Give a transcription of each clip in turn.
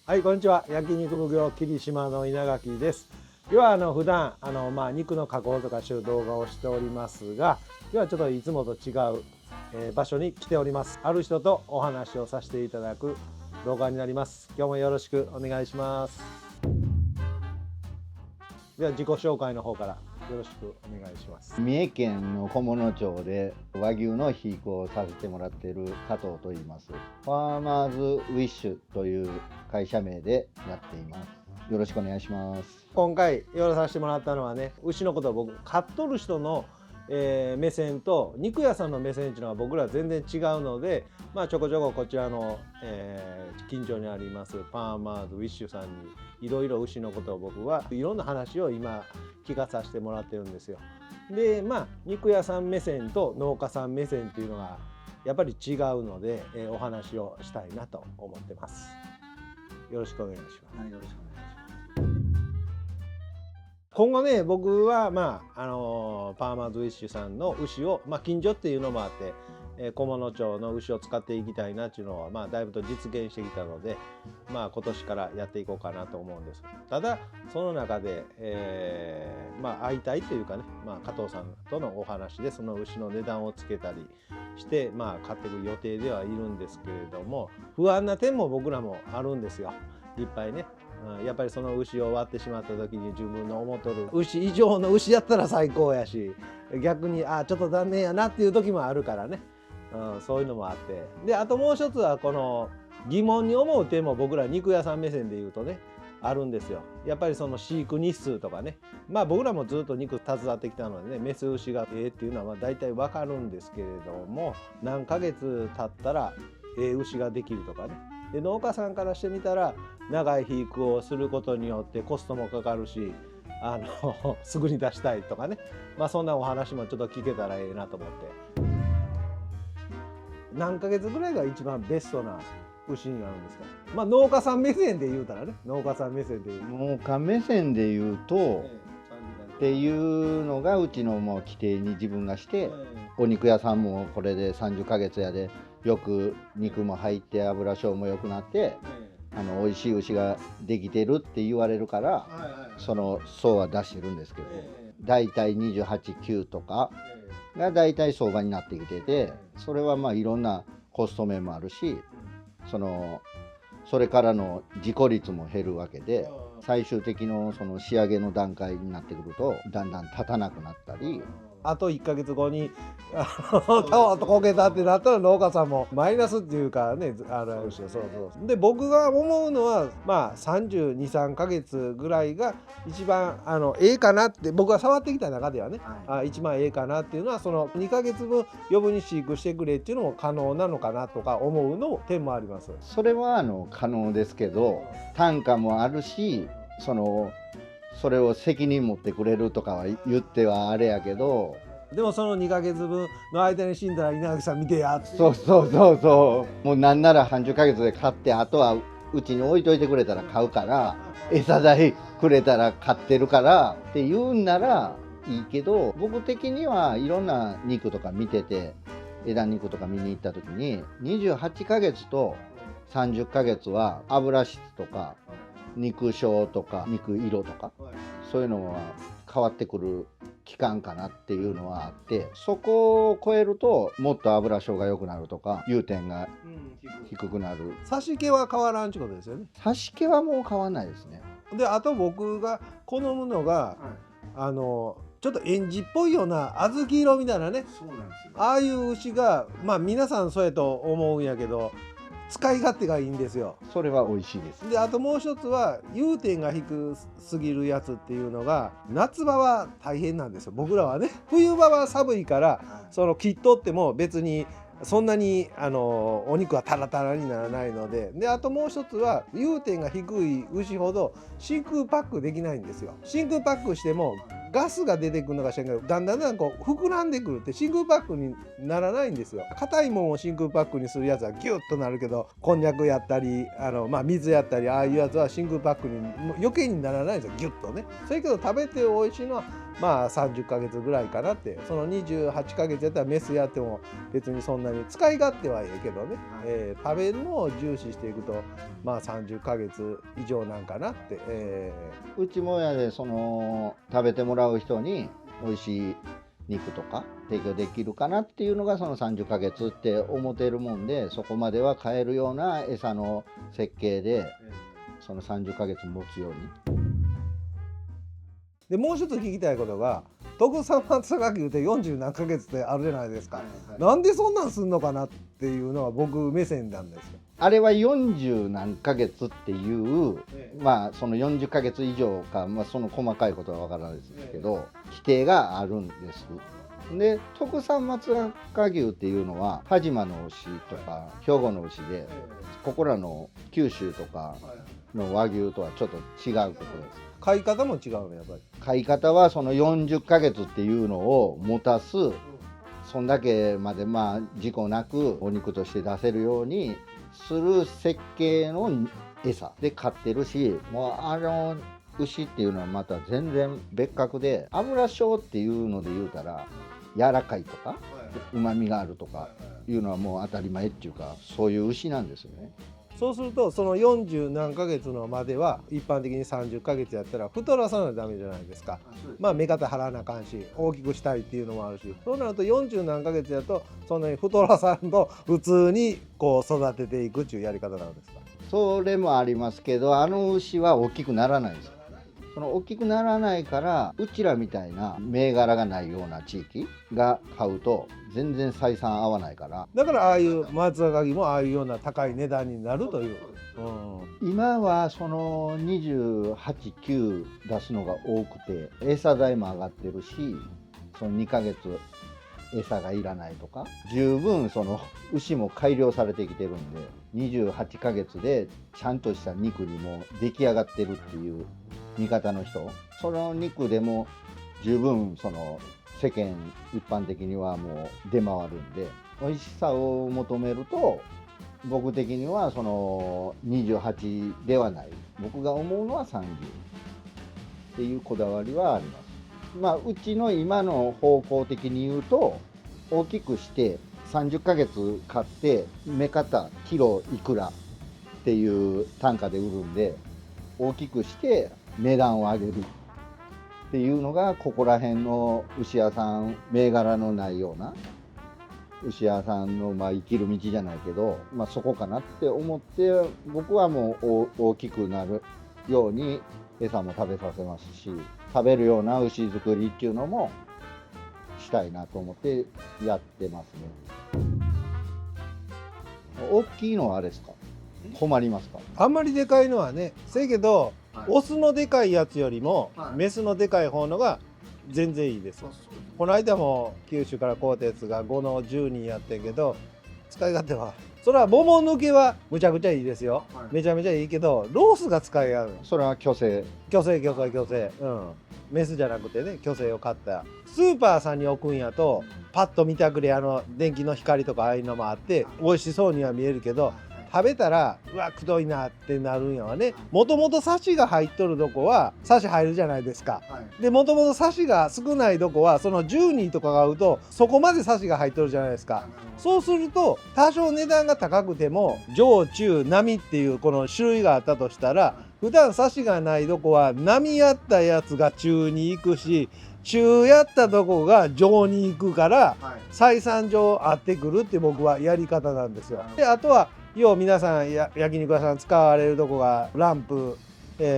はい、こんにちは。焼肉奉行霧島の稲垣です。今日は普段肉の加工とかいう動画をしておりますが、今日はちょっといつもと違う、場所に来ております。ある人とお話をさせていただく動画になります。今日もよろしくお願いします。では自己紹介の方からよろしくお願いします。三重県の菰野町で和牛の肥育をさせてもらっている加藤と言います。ファーマーズウィッシュという会社名でやっています。よろしくお願いします。今回やらさせてもらったのはね、牛のことを僕飼っとる人の目線と肉屋さんの目線っていうのは僕ら全然違うので、ちょこちょここちらの、近所にありますファーマーズウィッシュさんにいろいろ牛のことを僕はいろんな話を今聞かさせてもらってるんですよ。で肉屋さん目線と農家さん目線っていうのがやっぱり違うので、お話をしたいなと思ってます。よろしくお願いします。はい、よろしくお願いします。今後ね、僕はパーマーズウィッシュさんの牛を、近所っていうのもあって菰野町の牛を使っていきたいなっていうのはだいぶと実現してきたので、今年からやっていこうかなと思うんです。ただその中で、会いたいというかね、加藤さんとのお話でその牛の値段をつけたりして買っていく予定ではいるんですけれども、不安な点も僕らもあるんですよ、いっぱいね。やっぱりその牛を割ってしまった時に自分の思っとる牛以上の牛やったら最高やし、逆にちょっと残念やなっていう時もあるからね、そういうのもあって、であともう一つはこの疑問に思う点も僕ら肉屋さん目線で言うとねあるんですよ。やっぱりその飼育日数とかね、僕らもずっと肉携わってきたのでね、メス牛がっていうのは大体わかるんですけれども、何ヶ月経ったら牛ができるとかね。で農家さんからしてみたら長い肥育をすることによってコストもかかるしすぐに出したいとかね、そんなお話もちょっと聞けたらええなと思って。何ヶ月ぐらいが一番ベストな牛になるんですか？農家さん目線で言うたらね、農家さん目線で言うと農家目線で言うと、っていうのがうちのもう規定に自分がして、お肉屋さんもこれで30ヶ月やでよく肉も入って油性も良くなって、美味しい牛ができてるって言われるから、その層は出してるんですけど、だいたい28、9とかがだいたい相場になってきてて、それはいろんなコスト面もあるし、それからの事故率も減るわけで、最終的のその仕上げの段階になってくるとだんだん立たなくなったり、あと1ヶ月後にタワーとこけたってなったら農家さんもマイナスっていうかね、そうで僕が思うのは32、3ヶ月ぐらいが一番ええかなって、僕が触ってきた中ではね、一番ええかなっていうのは、その2ヶ月分余分に飼育してくれっていうのも可能なのかなとか思うの点もあります。それは可能ですけど、単価もあるし、それを責任持ってくれるとかは言ってはあれやけど、でもその2ヶ月分の間に死んだら稲垣さん見てやって、もうなんなら30ヶ月で買って、あとはうちに置いといてくれたら買うから、餌代くれたら買ってるからって言うんならいいけど、僕的にはいろんな肉とか見てて、枝肉とか見に行った時に28ヶ月と30ヶ月は油質とか肉性とか肉色とかそういうのは変わってくる期間かなっていうのはあって、そこを超えるともっと油性が良くなるとか融点が低くなる。差し毛は変わらんちゅうことですよね。差し毛はもう変わんないですね。であと僕が好むのが、ちょっとエンジっぽいような小豆色みたいなね、そうなんですよ。ああいう牛が皆さんそうやと思うんやけど使い勝手がいいんですよ。それは美味しいです。であともう一つは融点が低すぎるやつっていうのが夏場は大変なんですよ。僕らはね、冬場は寒いからその切っとっても別にそんなにお肉はタラタラにならないので、であともう一つは融点が低い牛ほど真空パックできないんですよ。真空パックしてもガスが出てくるのかしらんけど、だんだんこう膨らんでくるって真空パックにならないんですよ。硬いもんを真空パックにするやつはギュッとなるけど、こんにゃくやったり水やったりああいうやつは真空パックに余計にならないんですよ、ギュッとね。それけど食べて美味しいのはまあ30ヶ月ぐらいかなって。その28ヶ月やったらメスやっても別にそんなに使い勝手はいいけどね、食べるのを重視していくとまあ30ヶ月以上なんかなって、うちもやでその食べてもらう人に美味しい肉とか提供できるかなっていうのがその30ヶ月って思ってるもんで、そこまでは買えるような餌の設計でその30ヶ月持つように。でもう一つ聞きたいことが、徳さん松阪牛って40何ヶ月ってあるじゃないですか、なんでそんなんすんのかなっていうのは僕目線なんですよ。あれは40何ヶ月っていう、まあその40ヶ月以上か、まあ、その細かいことは分からないですけど、規定があるんです。で徳さん松阪牛っていうのは但馬の牛とか兵庫の牛で、ここらの九州とかの和牛とはちょっと違うことです。飼い方も違うのやっぱり。飼い方はその40ヶ月っていうのを持たす、そんだけまでまあ事故なくお肉として出せるようにする設計の餌で飼ってるし、もう牛っていうのはまた全然別格で、油性っていうので言うたら柔らかいとかうまみがあるとかいうのはもう当たり前っていうか、そういう牛なんですよね。そうするとその40何ヶ月のまでは一般的に30ヶ月やったら太らさないとダメじゃないですか。まあ目方払わなあかんし大きくしたいっていうのもあるし、そうなると40何ヶ月やとそんなに太らさんと普通にこう育てていくっていうやり方なんですか。それもありますけど、あの牛は大きくならないんですよ。その大きくならないから、うちらみたいな銘柄がないような地域が買うと全然採算合わないから、だからああいう松阪牛もああいうような高い値段になるという、今はその28、9出すのが多くて、餌代も上がってるし、その2ヶ月餌がいらないとか、十分その牛も改良されてきてるんで、28ヶ月でちゃんとした肉にも出来上がってるっていう見方の人、その肉でも十分その世間一般的にはもう出回るんで、美味しさを求めると僕的にはその28ではない、僕が思うのは30っていうこだわりはあります。まあうちの今の方向的に言うと、大きくして30ヶ月買って目方キロいくらっていう単価で売るんで、大きくして値段を上げるっていうのが、ここら辺の牛屋さん、銘柄のないような牛屋さんのまあ生きる道じゃないけど、まあ、そこかなって思って、僕はもう大きくなるように餌も食べさせますし、食べるような牛作りっていうのもしたいなと思ってやってますね。大きいのはあれですか、困りますか。あんまりでかいのはね、せやけど、オスのでかいやつよりもメスのでかい方のが全然いいです。この間も九州から買うたやつが5の10人やってんけど、使い勝手はそれはもも抜けはむちゃくちゃいいですよ、めちゃめちゃいいけど、ロースが使い合う。それは虚勢、メスじゃなくてね、虚勢を買った。スーパーさんに置くんやとパッと見たくれ電気の光とかああいうのもあって美味しそうには見えるけど、食べたらうわくどいなってなるんやわね。もともとサシが入っとるとこはサシ入るじゃないですか、でもともとサシが少ないとこはその10人とか買うとそこまでサシが入っとるじゃないですか。そうすると多少値段が高くても上中並っていうこの種類があったとしたら、普段サシがないとこは並やったやつが中に行くし、中やったとこが上に行くから、採算上合ってくるって僕はやり方なんですよ。であとは要は皆さん焼肉屋さん使われるとこがランプ、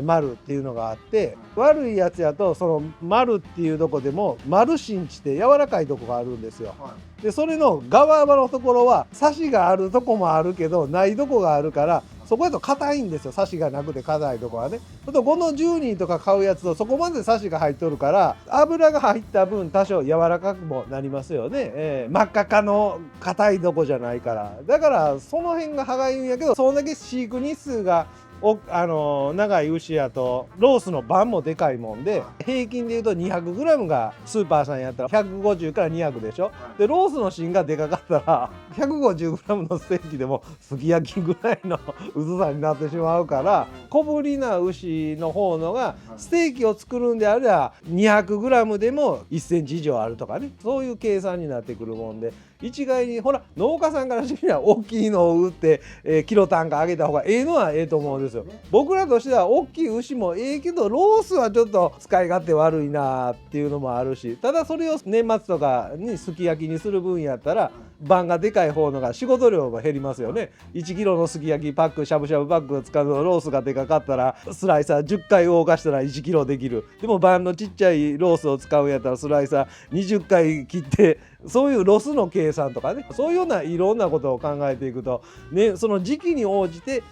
丸っていうのがあって、悪いやつやとその丸っていうとこでも丸芯って柔らかいとこがあるんですよ。でそれの側のところはサシがあるとこもあるけどないとこがあるから、そこやと硬いんですよ。サシがなくて硬いとこはね。あとこの10人とか買うやつとそこまでサシが入っとるから油が入った分多少柔らかくもなりますよね。真っ赤かの硬いとこじゃないから。だからその辺が歯がゆいんやけど、そんだけ飼育日数が長い牛やとロースの番もでかいもんで、平均でいうと 200g がスーパーさんやったら150から200でしょ。でロースの芯がでかかったら 150g のステーキでもすき焼きぐらいの薄さになってしまうから、小ぶりな牛の方のがステーキを作るんであれば 200g でも1センチ以上あるとかね、そういう計算になってくるもんで、一概にほら農家さんからしてみれば大きいのを売って、キロ単価上げた方がええのはええと思うんですよ。僕らとしては大きい牛もええけどロースはちょっと使い勝手悪いなっていうのもあるし、ただそれを年末とかにすき焼きにする分やったら番がでかい方のが仕事量も減りますよね。1キロのすき焼きパック、しゃぶしゃぶパックを使うのロースがでかかったらスライサー10回動かしたら1キロできる。でも番のちっちゃいロースを使うんやったらスライサー20回切って、そういうロスの計算とかね、そういうようないろんなことを考えていくと、ね、その時期に応じて、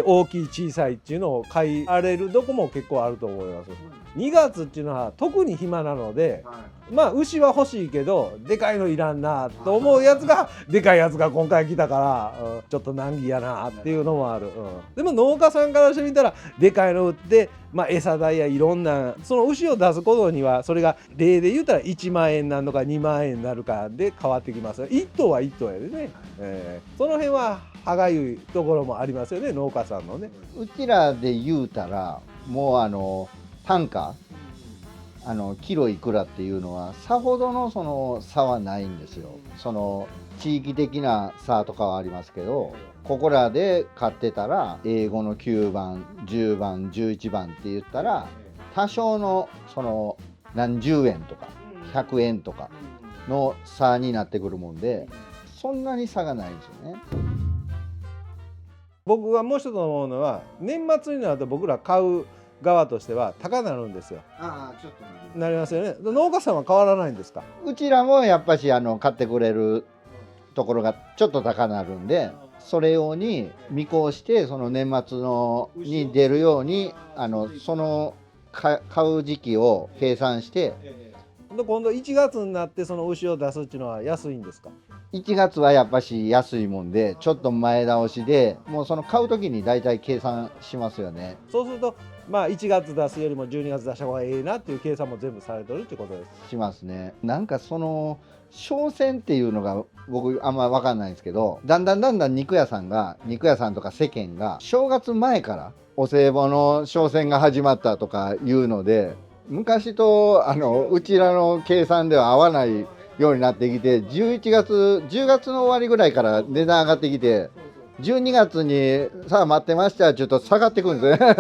大きい小さいっていうのを変えられるどこも結構あると思います。2月っていうのは特に暇なので、まあ牛は欲しいけどでかいのいらんなと思うやつがでかいやつが今回来たから、ちょっと難儀やなっていうのもある、でも農家さんからしてみたらでかいの売って、餌代やいろんなその牛を出すことには、それが例で言うたら1万円なのか2万円になるかで変わってきます。1頭は1頭やでね、その辺は歯がゆいところもありますよね、農家さんのね。うちらで言うたらもう単価キロいくらっていうのはさほどのその差はないんですよ。その地域的な差とかはありますけど、ここらで買ってたら英語の9番10番11番って言ったら多少のその何十円とか100円とかの差になってくるもんで、そんなに差がないんですよね。僕がもう一つ思うのは、年末になると僕ら買う側としては高なるんですよ。ちょっとなりますよね。農家さんは変わらないんですか？うちらもやっぱし買ってくれるところがちょっと高なるんで、それ用に見越してその年末のに出るようにその買う時期を計算して、で今度1月になってその牛を出すっていうのは安いんですか？1月はやっぱし安いもんでちょっと前倒しで、もうその買う時に大体計算しますよね。そうすると1月出すよりも12月出した方がええなっていう計算も全部されてるってことです。しますね。なんかその商戦っていうのが僕あんま分かんないんですけど、だんだん肉屋さんとか世間が正月前からお歳暮の商戦が始まったとかいうので、昔とうちらの計算では合わないようになってきて、10月の終わりぐらいから値段上がってきて、12月にさあ待ってましたちょっと下がってくるんですね。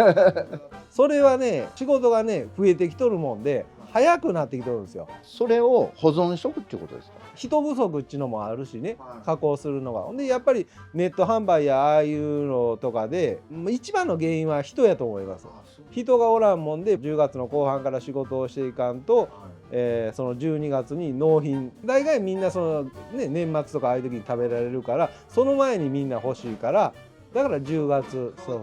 それはね、仕事がね増えてきとるもんで早くなってきとるんですよ。それを保存しとくっていうことですか？人不足っていうのもあるしね、加工するのが。ほんでやっぱりネット販売やああいうのとかで一番の原因は人やと思います。人がおらんもんで10月の後半から仕事をしていかんと、その12月に納品、大概みんなその、ね、年末とかああいう時に食べられるから、その前にみんな欲しいから、だから10月そう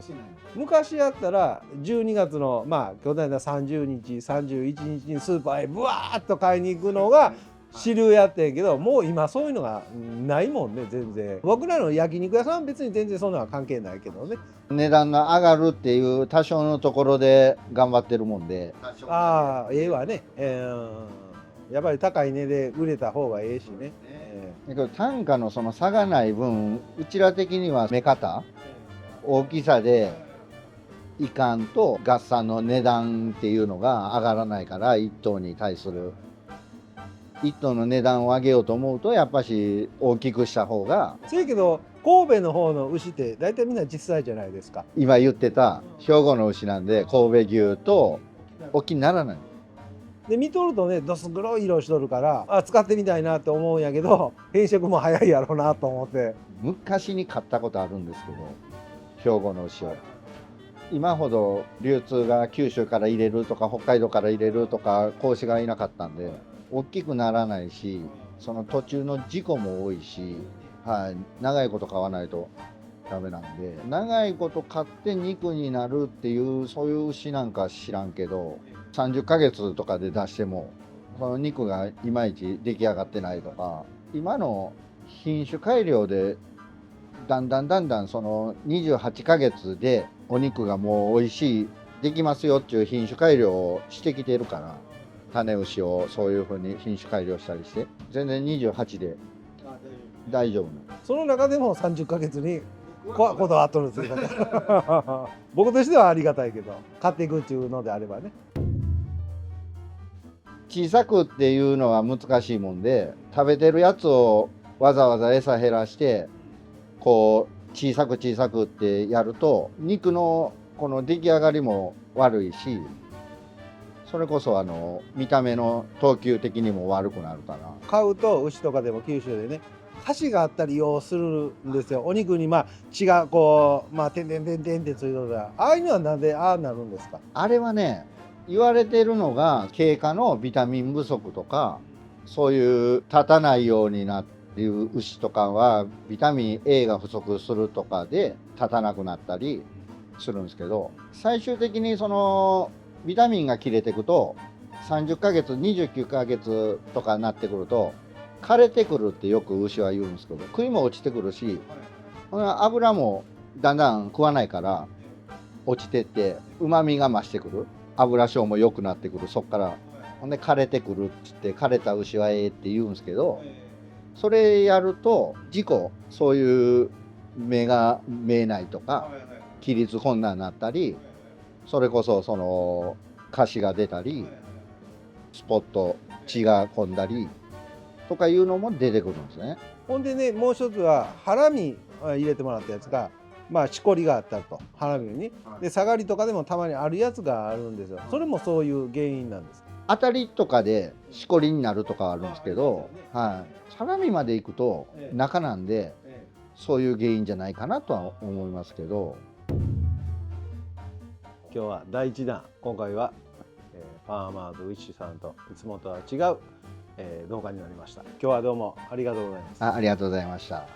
昔やったら12月の去年の30日31日にスーパーへブワーッと買いに行くのが主流やってんけど、もう今そういうのがないもんね。全然僕らの焼肉屋さんは別に全然そんなのは関係ないけどね。値段が上がるっていう多少のところで頑張ってるもんで、ええわね、やっぱり高い値で売れた方がええしね。だけど単価のその差がない分、うちら的には目方大きさでいかんと合算の値段っていうのが上がらないから、1頭に対する1頭の値段を上げようと思うとやっぱし大きくした方が。そうやけど神戸の方の牛って大体みんな小さいじゃないですか。今言ってた兵庫の牛なんで神戸牛と大きにならない。で見とるとね、どす黒い色しとるから使ってみたいなって思うんやけど、変色も早いやろうなと思って。昔に買ったことあるんですけど、兵庫の牛を今ほど流通が九州から入れるとか北海道から入れるとか子牛がいなかったんで大きくならないし、その途中の事故も多いし、長いこと買わないとダメなんで、長いこと買って肉になるっていうそういう牛なんか知らんけど、30ヶ月とかで出してもその肉がいまいち出来上がってないとか、今の品種改良でだんだんその28ヶ月でお肉がもう美味しいできますよっていう品種改良をしてきてるから、種牛をそういうふうに品種改良したりして全然28で大丈夫なの。その中でも30ヶ月にこだわっとるんですよ僕としてはありがたいけど、買っていくっていうのであればね。小さくっていうのは難しいもんで、食べてるやつをわざわざ餌減らしてこう小さくってやると肉のこの出来上がりも悪いし、それこそ見た目の等級的にも悪くなるから。買うと牛とかでも九州でね、箸があったり要するんですよ。お肉に血がこう点々ってついてるから、ああいうのはなんでああなるんですか？あれはね、言われてるのが経過のビタミン不足とか、そういう立たないようになっていう牛とかはビタミン A が不足するとかで立たなくなったりするんですけど、最終的にそのビタミンが切れていくと30ヶ月29ヶ月とかになってくると枯れてくるってよく牛は言うんですけど、食いも落ちてくるし、油もだんだん食わないから落ちてってうまみが増してくる、油性も良くなってくる。そっからほんで枯れてくるっつって、枯れた牛はええって言うんですけど、それやると事故、そういう目が見えないとか起立困難になったり、それこそそのカシが出たりスポッと血が込んだりとかいうのも出てくるんですね。ほんでね、もう一つはハラミ入れてもらったやつがしこりがあったと、ハラミにで下がりとかでもたまにあるやつがあるんですよ。それもそういう原因なんです。当たりとかでしこりになるとかあるんですけど、はい、ハラミまでいくと中なんでそういう原因じゃないかなとは思いますけど。今日は第1弾、今回は、ファーマーズウィッシュさんといつもとは違う、動画になりました。今日はどうもありがとうございます。ありがとうございました。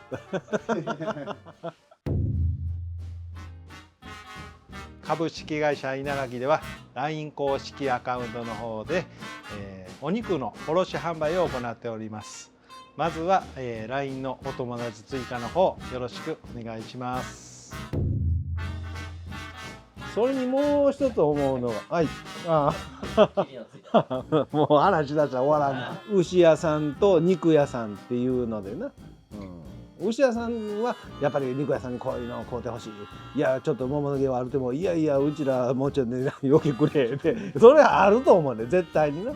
株式会社稲垣では LINE 公式アカウントの方で、お肉の卸販売を行っております。まずは、LINE のお友達追加の方よろしくお願いします。それにもう一つ思うのが、もう話し出したら終わらんな。牛屋さんと肉屋さんっていうのでな、牛屋さんはやっぱり肉屋さんにこういうのを買うてほしい、いやちょっと桃の毛はあるても、いやいやうちらもうちょっとねよけくれって、それはあると思うね、絶対にな。